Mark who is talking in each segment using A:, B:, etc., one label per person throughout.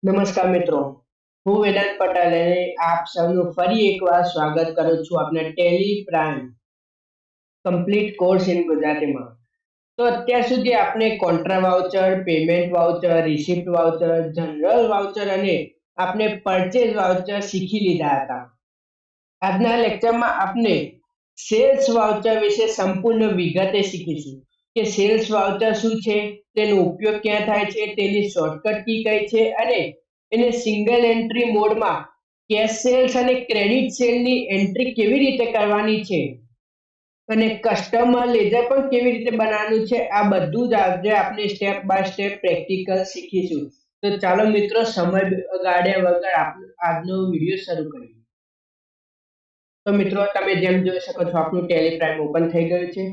A: નમસ્કાર મિત્રો, હું વેદાંત પટેલ અને આપ સૌનું ફરી એકવાર સ્વાગત કરું છું આપણા Tally prime complete course in ગુજરાતીમાં. તો અત્યાર સુધી આપણે contra voucher, payment voucher, receipt voucher, general voucher અને આપણે પરચેઝ વાઉચર શીખી લીધા હતા. આજના લેક્ચરમાં આપણે સેલ્સ વાઉચર વિશે સંપૂર્ણ વિગતે શીખીશું કે સેલ્સ વાઉચર શું છે, તેનો ઉપયોગ ક્યાં થાય છે, તેની શોર્ટકટ કી કઈ છે અને એને સિંગલ એન્ટ્રી મોડમાં કેશ સેલ્સ અને ક્રેડિટ સેલની એન્ટ્રી કેવી રીતે કરવાની છે અને કસ્ટમર લેજર પણ કેવી રીતે બનાવવાનું છે, આ બધું જ આજે આપણે સ્ટેપ બાય સ્ટેપ પ્રેક્ટિકલ શીખીશું. તો ચાલો મિત્રો, સમય બગાડ્યા વગર આજનો વિડીયો શરૂ કરીએ. તો મિત્રો, તમે જેમ જોઈ શકો છો આપણું ટેલી પ્રાઇમ ઓપન થઈ ગયું છે.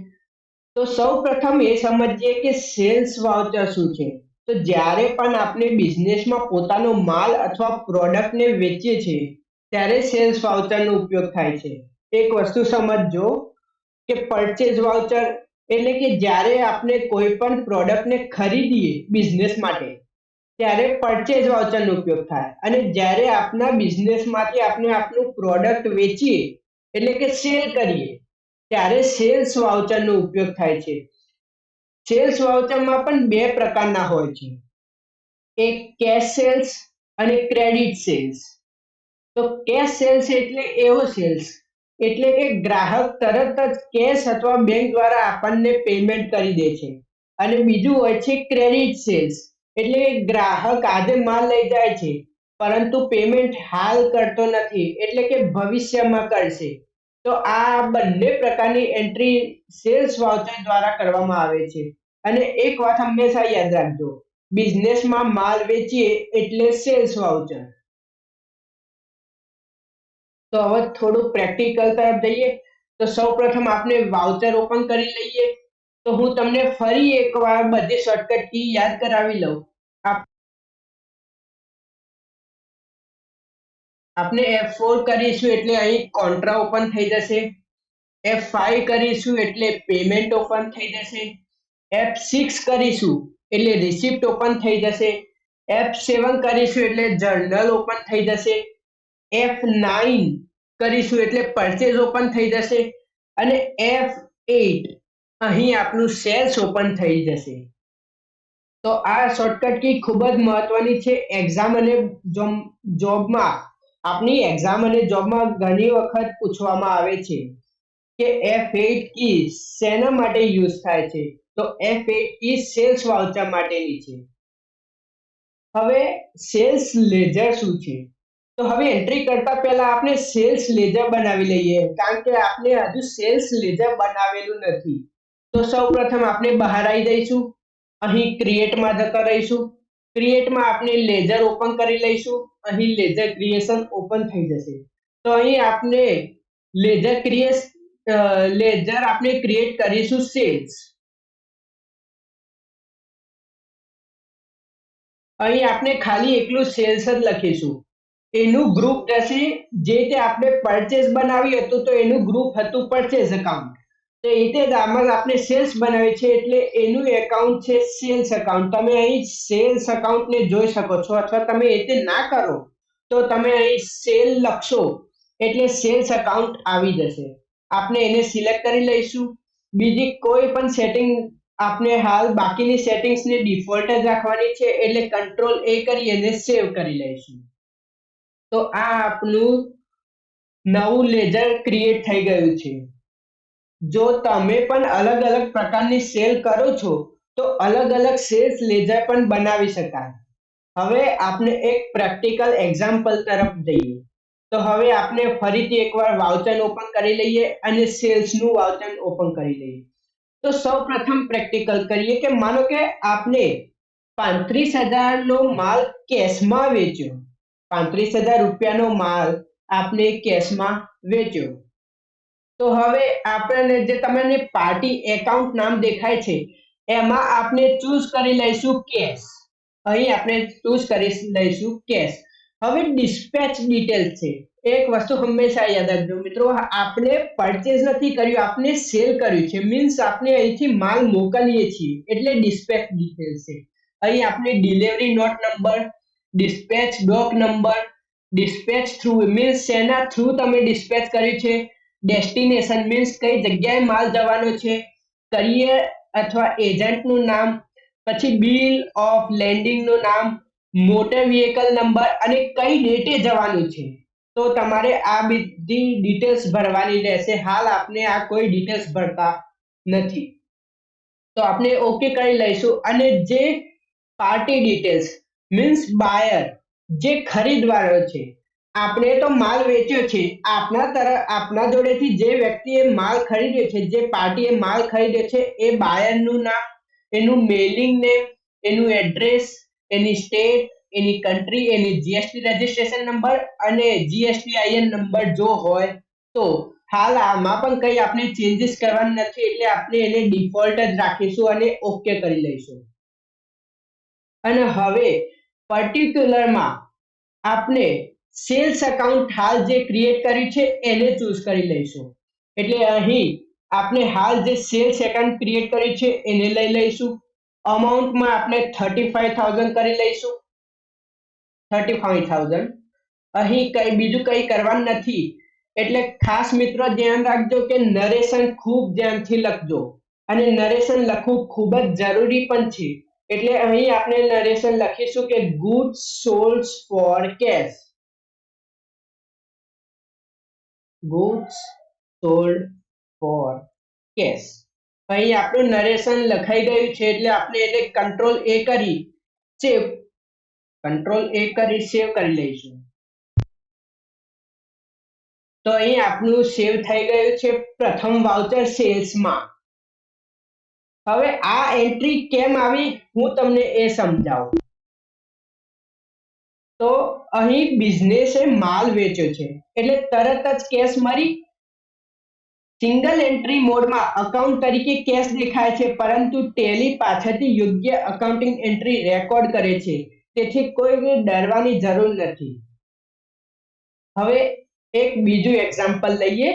A: તો સૌ પ્રથમ એ સમજીએ કે સેલ્સ વાઉચર શું છે. તો જ્યારે પણ આપણે બિઝનેસમાં પોતાનો માલ અથવા પ્રોડક્ટને વેચીએ છીએ ત્યારે સેલ્સ વાઉચરનો ઉપયોગ થાય છે. એક વસ્તુ સમજજો કે પરચેઝ વાઉચર એટલે કે જ્યારે આપણે કોઈ પણ પ્રોડક્ટને ખરીદીએ બિઝનેસ માટે ત્યારે પરચેઝ વાઉચરનો ઉપયોગ થાય, અને જ્યારે આપણા બિઝનેસમાંથી આપણે આપણું પ્રોડક્ટ વેચીએ એટલે કે સેલ કરીએ ત્યારે સેલ્સ વાઉચરનો ઉપયોગ થાય છે. સેલ્સ વાઉચરમાં પણ બે પ્રકારના હોય છે, એક કેશ સેલ્સ અને ક્રેડિટ સેલ્સ. તો કેશ સેલ્સ એટલે એવો સેલ્સ એટલે કે ગ્રાહક તરત જ કેશ અથવા બેંક દ્વારા આપણને પેમેન્ટ કરી દે છે, અને બીજું હોય છે ક્રેડિટ સેલ્સ એટલે કે ગ્રાહક આજે માલ લઈ જાય છે પરંતુ પેમેન્ટ હાલ કરતો નથી એટલે કે ભવિષ્યમાં કરશે. તો આ બંને પ્રકારની એન્ટ્રી સેલ્સ વાઉચર દ્વારા કરવામાં આવે છે. અને એક વાત હંમેશા યાદ રાખજો, બિઝનેસમાં માલ વેચીએ એટલે સેલ્સ વાઉચર. તો હવે થોડું પ્રેક્ટિકલ તરફ જઈએ. તો સૌપ્રથમ આપણે વાઉચર ઓપન કરી લઈએ. તો હું તમને ફરી એકવાર બધી શોર્ટકટ કી યાદ કરાવી લઉં. આપણે F4 કરીશું એટલે અહીં કોન્ટ્રા ઓપન થઈ જશે. F5 કરીશું એટલે પેમેન્ટ ઓપન થઈ જશે. F6 કરીશું એટલે રિસિપ્ટ ઓપન થઈ જશે. F7 કરીશું એટલે જર્નલ ઓપન થઈ જશે. F9 કરીશું એટલે પરચેઝ ઓપન થઈ જશે, અને F8 અહીં આપણું સેલ્સ ઓપન થઈ જશે. તો આ શોર્ટકટ કી ખૂબ જ મહત્વની છે એક્ઝામ અને જોબમાં. આપની એક્ઝામ અને જોબમાં ઘણી વખત પૂછવામાં આવે છે કે F8 કી શેના માટે યુઝ થાય છે. તો F8 કી સેલ્સ વાઉચર માટેની છે. હવે સેલ્સ લેજર શું છે? તો હવે એન્ટ્રી કરતા પહેલા આપણે સેલ્સ લેજર બનાવી લઈએ, કારણ કે આપણે હજુ સેલ્સ લેજર બનાવેલું નથી. તો સૌપ્રથમ આપણે બહાર આવી જઈશું, અહીં ક્રિએટમાં જતા રહીશું. ક્રિએટમાં આપણે લેજર ઓપન કરી લઈશું. અહીં લેજર ક્રિએશન ઓપન થઈ જશે. તો અહીં આપણે લેજર આપણે ક્રિએટ કરીશું સેલ્સ. અહીં આપણે ખાલી એકલું સેલ્સ જ લખીશું. એનું ગ્રુપ જશે, જે તે આપણે પરચેઝ બનાવ્યું હતું તો એનું ગ્રુપ હતું પરચેઝ એકાઉન્ટ. તો એ રીતે જ આમાં આપણે સેલ્સ બનાવી છે એટલે એનું એકાઉન્ટ છે સેલ્સ એકાઉન્ટ. તમે અહીં સેલ્સ એકાઉન્ટને જોઈ શકો છો, અથવા તમે એ રીતે ના કરો તો તમે અહીં સેલ લખશો એટલે સેલ્સ એકાઉન્ટ આવી જશે. આપણે એને સિલેક્ટ કરી લઈશું. બીજી કોઈ પણ સેટિંગ આપણે હાલ બાકીની સેટિંગ્સને ડિફોલ્ટ જ રાખવાની છે એટલે કંટ્રોલ A કરી અને સેવ કરી લઈશું. તો આ આપણું નવું લેજર ક્રિએટ થઈ ગયું છે. જો તમે પણ અલગ અલગ પ્રકારની સેલ કરો છો તો અલગ અલગ સેલ્સ લેજર પણ બનાવી શકાય. હવે આપણે એક પ્રેક્ટિકલ એક્ઝામ્પલ તરફ જઈએ. તો હવે આપણે ફરીથી એકવાર વાઉચર ઓપન કરી લઈએ અને સેલ્સનું વાઉચર ઓપન કરી લઈએ. તો સૌપ્રથમ પ્રેક્ટિકલ કરીએ કે માનો કે આપણે 35,000 નો માલ કેશમાં વેચ્યો. 35,000 રૂપિયાનો માલ આપણે કેશમાં વેચ્યો. તો હવે આપણે જે તમને પાર્ટી એકાઉન્ટ નામ દેખાય છે એમાં આપણે ચૂઝ કરી લઈશું કેશ. અહીં આપણે ચૂઝ કરી લઈશું કેશ. હવે ડિસ્પેચ ડિટેલ છે. એક વસ્તુ હંમેશા યાદ રાખજો મિત્રો, આપણે પરચેઝ નથી કર્યું, આપણે સેલ કર્યું છે. મીન્સ આપણે અહીંથી માલ મોકલીએ છીએ એટલે ડિસ્પેચ ડિટેલ છે. અહીં આપણે ડિલિવરી નોટ નંબર, ડિસ્પેચ ડોક નંબર, ડિસ્પેચ થ્રુ મીન્સ શેના થ્રુ તમે ડિસ્પેચ કર્યું છે, ડેસ્ટિનેશન મીન્સ કઈ જગ્યાએ માલ જવાનો છે, કરિયર અથવા એજન્ટનું નામ, પછી બિલ ઓફ લેન્ડિંગનું નામ, મોટર વ્હીકલ નંબર અને કઈ ડેટે જવાનું છે. તો તમારે આ બધી ડિટેલ્સ ભરવાની રહેશે. હાલ આપણે આ કોઈ ડિટેલ્સ ભરતા નથી, તો આપણે ઓકે કરી લઈશું. અને જે પાર્ટી ડિટેલ્સ મીન્સ બાયર, જે ખરીદવારો છે, આપણે તો માલ વેચ્યો છે, આપણા જોડેથી જે વ્યક્તિએ માલ ખરીદ્યો છે, જે પાર્ટીએ માલ ખરીદ્યો છે, એ બાયરનું નામ, એનું મેલિંગ નેમ, એનું એડ્રેસ, એની સ્ટેટ, એની કન્ટ્રી, એની જીએસટી રજિસ્ટ્રેશન નંબર અને જીએસટીઆઈએન નંબર જો હોય તો. હાલ આમાં પણ કઈ આપણે ચેન્જીસ કરવાના નથી, એટલે આપણે એને ડિફોલ્ટ જ રાખીશું અને ઓકે કરી લઈશું. અને હવે પર્ટિક્યુલરમાં આપણે સેલ્સ એકાઉન્ટ હાલ જે ક્રિએટ કર્યું છે એને ચૂઝ કરી લઈશું. એટલે અહીં આપણે હાલ જે સેલ્સ એકાઉન્ટ ક્રિએટ કર્યું છે એને લઈ લઈશું. અમાઉન્ટમાં આપણે 35,000 કરી લઈશું. 35,000. અહીં કઈ બીજું કઈ કરવાનું નથી, એટલે ખાસ મિત્રો ધ્યાન રાખજો કે નરેશન ખૂબ ધ્યાનથી લખજો, અને નરેશન લખવું ખૂબ જ જરૂરી પણ છે. એટલે અહીં આપણે નરેશન લખીશું કે goods sold for cash, goods sold for cash. અહીં આપણું નરેશન લખાઈ ગયું છે, એટલે આપણે એને સેવ કંટ્રોલ એ કરી સેવ કરી લઈશું. તો અહીં આપણું સેવ થઈ ગયું છે પ્રથમ વાઉચર સેલ્સમાં. હવે આ એન્ટ્રી કેમ આવી હું તમને એ સમજાવું. તો અહીં બિઝનેસે માલ વેચ્યો છે એટલે તરત જ કેશ મળી. સિંગલ એન્ટ્રી મોડમાં અકાઉન્ટ તરીકે કેશ દેખાય છે, પરંતુ ટેલી પાછળથી યોગ્ય અકાઉન્ટિંગ એન્ટ્રી રેકોર્ડ કરે છે, તેથી કોઈ ડરવાની જરૂર નથી. હવે એક બીજું એક્ઝામ્પલ લઈએ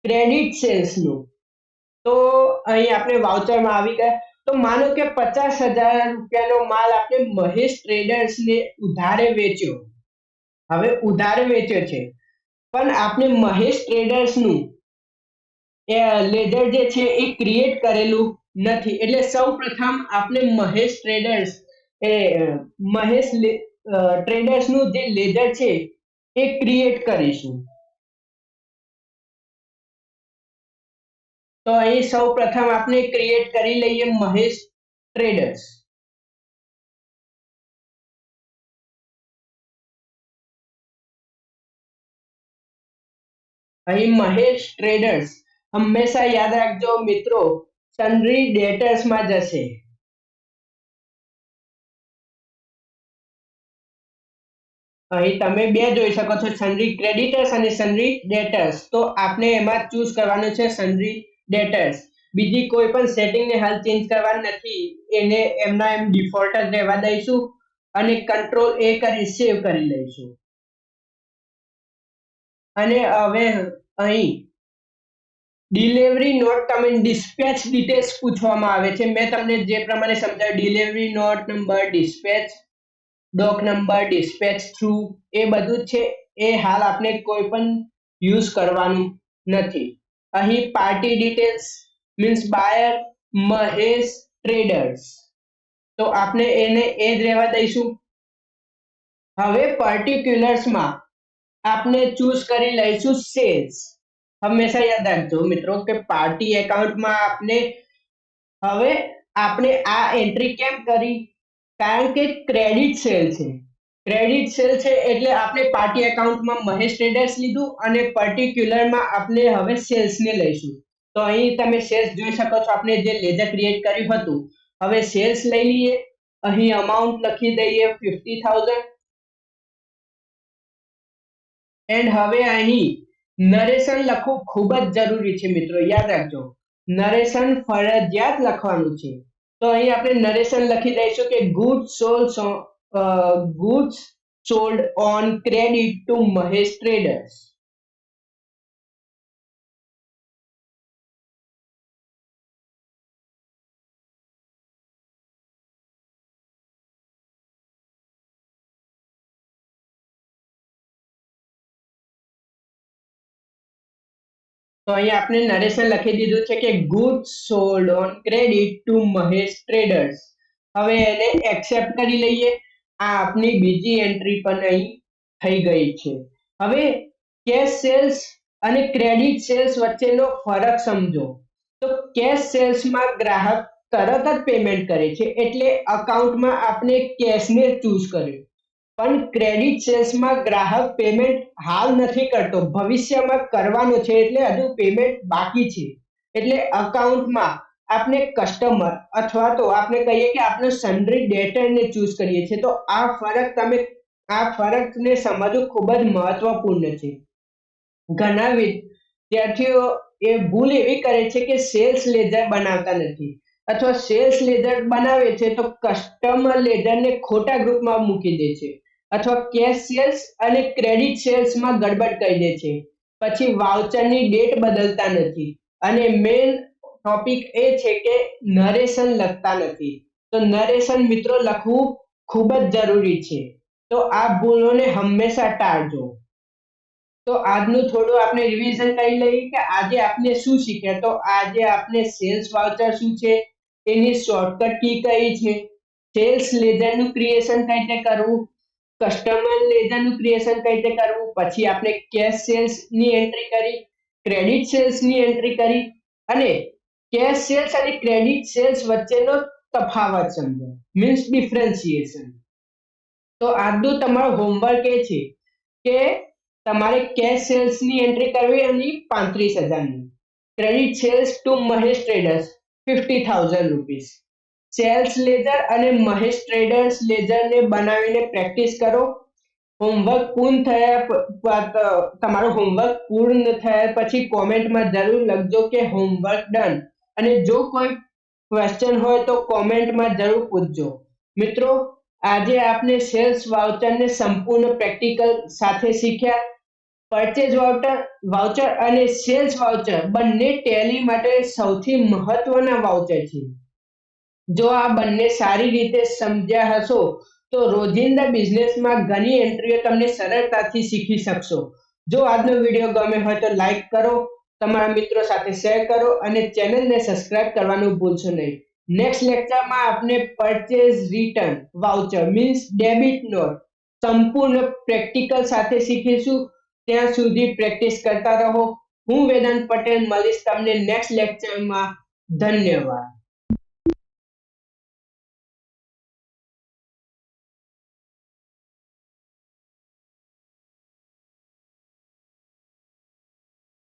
A: ક્રેડિટ સેલ્સનું. તો અહીં આપણે વાઉચરમાં આવી ગયા. તો માનો કે 50,000 રૂપિયાનો માલ આપણે મહેશ ટ્રેડર્સને ઉધારે વેચ્યો. હવે ઉધારે વેચ્યો છે, પણ આપણે મહેશ ટ્રેડર્સનું લેજર જે છે એ ક્રિએટ કરેલું નથી. એટલે સૌ પ્રથમ આપણે મહેશ ટ્રેડર્સ એ મહેશ ટ્રેડર્સનું જે લેજર છે એ ક્રિએટ કરીશું. તો અહીં સૌ પ્રથમ આપણે ક્રિએટ કરી લઈએ મહેશ ટ્રેડર્સ. અહીં મહેશ ટ્રેડર્સ હંમેશા યાદ રાખજો મિત્રો, સન્ડ્રી ડેટર્સમાં જશે. અહીં તમે બે જોઈ શકો છો, સન્ડ્રી ક્રેડિટર્સ અને સન્ડ્રી ડેટર્સ. તો આપણે એમાં ચૂઝ કરવાનું છે સન્ડ્રી ડેટર્સ. બીજી કોઈ પણ સેટિંગને હાલ ચેન્જ કરવાની નથી, એને એમના એમ ડિફોલ્ટ જ રહેવા દઈશું અને કંટ્રોલ એ કરી સેવ કરી લઈશું. અને હવે અહીં ડિલિવરી નોટ તમે ડિસ્પેચ ડિટેલ્સ પૂછવામાં આવે છે. મેં તમને જે પ્રમાણે સમજાવ્યું, ડિલિવરી નોટ નંબર, ડિસ્પેચ ડોક નંબર, ડિસ્પેચ થ્રુ, એ બધું છે એ હાલ આપણે કોઈ પણ યુઝ કરવાનું નથી. અહીં પાર્ટી ડિટેલ્સ મીન્સ બાયર મહેશ ટ્રેડર્સ, તો આપણે એને એ જ રહેવા દઈશું. હવે પર્ટિક્યુલર્સમાં આપણે ચૂઝ કરી લઈશું સેલ્સ. હંમેશા યાદ રાખજો મિત્રો કે પાર્ટી એકાઉન્ટમાં હવે આપણે આ એન્ટ્રી કેમ કરી, કારણ કે ક્રેડિટ સેલ છે. ક્રેડિટ સેલ છે એટલે આપણે પાર્ટી એકાઉન્ટમાં મહેશ ટ્રેડર્સ લીધું અને પર્ટિક્યુલરમાં આપણે હવે સેલ્સને લઈશું. તો અહીં તમે સેલ્સ જોઈ શકો છો, આપણે જે લેજર ક્રિએટ કર્યું હતું. હવે સેલ્સ લઈ લઈએ. અહીં અમાઉન્ટ લખી દઈએ 50,000. એન્ડ હવે અહીં નરેશન લખવું ખૂબ જ જરૂરી છે મિત્રો, યાદ રાખજો નરેશન ફરજિયાત લખવાનું છે. તો અહીં આપણે નરેશન લખી દઈશું કે goods sold on credit two Mahesh traders. તો અહીંયા આપણે નરેશન લખી દીધું છે કે goods sold on credit two Mahesh traders. હવે એને એક્સેપ્ટ કરી લઈએ. આ આપની બીજી એન્ટ્રી પણ અહીં થઈ ગઈ છે. હવે કેશ સેલ્સ અને ક્રેડિટ સેલ્સ વચ્ચેનો ફરક સમજો. તો કેશ સેલ્સમાં ગ્રાહક તરત જ પેમેન્ટ કરે છે, એટલે અકાઉન્ટમાં આપણે કેશને ચૂઝ કર્યું. પણ ક્રેડિટ સેલ્સમાં ગ્રાહક પેમેન્ટ હાલ નથી કરતો, ભવિષ્યમાં કરવાનો છે, એટલે હજુ પેમેન્ટ બાકી છે. એટલે અકાઉન્ટમાં આપણે કસ્ટમર અથવા તો આપણે કહીએ કે આપણે સન્ડ્રી ડેટરને ચૂઝ કરીએ છીએ. તો આ ફરકને સમજવું ખૂબ જ મહત્વપૂર્ણ છે. ઘણા વિદ્યાર્થીઓ એ ભૂલ એવી કરે છે કે સેલ્સ લેજર બનાવતા નથી, અથવા સેલ્સ લેજર બનાવે છે તો કસ્ટમર લેજરને ખોટા ગ્રુપમાં મૂકી દે છે, અથવા કેશ સેલ્સ અને ક્રેડિટ સેલ્સમાં ગડબડ કરી દે છે. પછી વાઉચરની ડેટ બદલતા નથી, અને મેઇન ટોપિક એ છે કે નરેશન લખતા નથી. તો નરેશન મિત્રો લખવું ખૂબ જ જરૂરી છે. તો આ ભૂલોને હંમેશા ટાળજો. તો આજનું થોડું આપણે રિવિઝન કરી લઈએ કે આજે આપણે શું શીખ્યા. તો આજે આપણે સેલ્સ વાઉચર શું છે, એની શોર્ટકટ કી કઈ છે, સેલ્સ લેજરનું ક્રિએશન કઈ રીતે કરવું, કસ્ટમર લેજરનું ક્રિએશન કઈ રીતે કરવું, પછી આપણે કેશ સેલ્સ ની એન્ટ્રી કરી, ક્રેડિટ સેલ્સ ની એન્ટ્રી કરી, અને કેશ સેલ્સ અને ક્રેડિટ સેલ્સ વચ્ચેનો તફાવત સમજો, મીન્સ ડિફરન્સિએશન. તો આજનું તમારું હોમવર્ક એ છે કે તમારે કેશ સેલ્સ ની એન્ટ્રી કરવી અને 35,000 ની, credit sales to Mahesh traders 50,000 rupees. Sales ledger અને મહેશ ટ્રેડર્સ લેજરને બનાવીને પ્રેક્ટિસ કરો. હોમવર્ક પૂર્ણ થયા તમારું હોમવર્ક પૂર્ણ થયા પછી કોમેન્ટમાં જરૂર લખજો કે હોમવર્ક ડન, અને જો કોઈ ક્વેશ્ચન હોય તો કોમેન્ટમાં જરૂર પૂછજો. મિત્રો, આજે આપણે સેલ્સ વાઉચરને સંપૂર્ણ પ્રેક્ટિકલ સાથે શીખ્યા. પરચેઝ વાઉચર અને સેલ્સ વાઉચર બંને ટેલી માટે સૌથી મહત્વના વાઉચર છે. જો આ બંને સારી રીતે સમજ્યા હશો તો રોજિંદા બિઝનેસમાં ઘણી એન્ટ્રીઓ તમને સરળતાથી શીખી શકશો. જો આજનો વિડીયો ગમે હોય તો લાઈક કરો, તમારા મિત્રો સાથે શેર કરો, અને ચેનલને સબસ્ક્રાઇબ કરવાનું ભૂલશો નહીં. નેક્સ્ટ લેક્ચરમાં આપણે purchase return voucher means debit note સંપૂર્ણ પ્રેક્ટિકલ સાથે શીખીશું. ત્યાં સુધી પ્રેક્ટિસ કરતા રહો. હું વેદાંત પટેલ મળીશ તમને નેક્સ્ટ લેક્ચરમાં. ધન્યવાદ.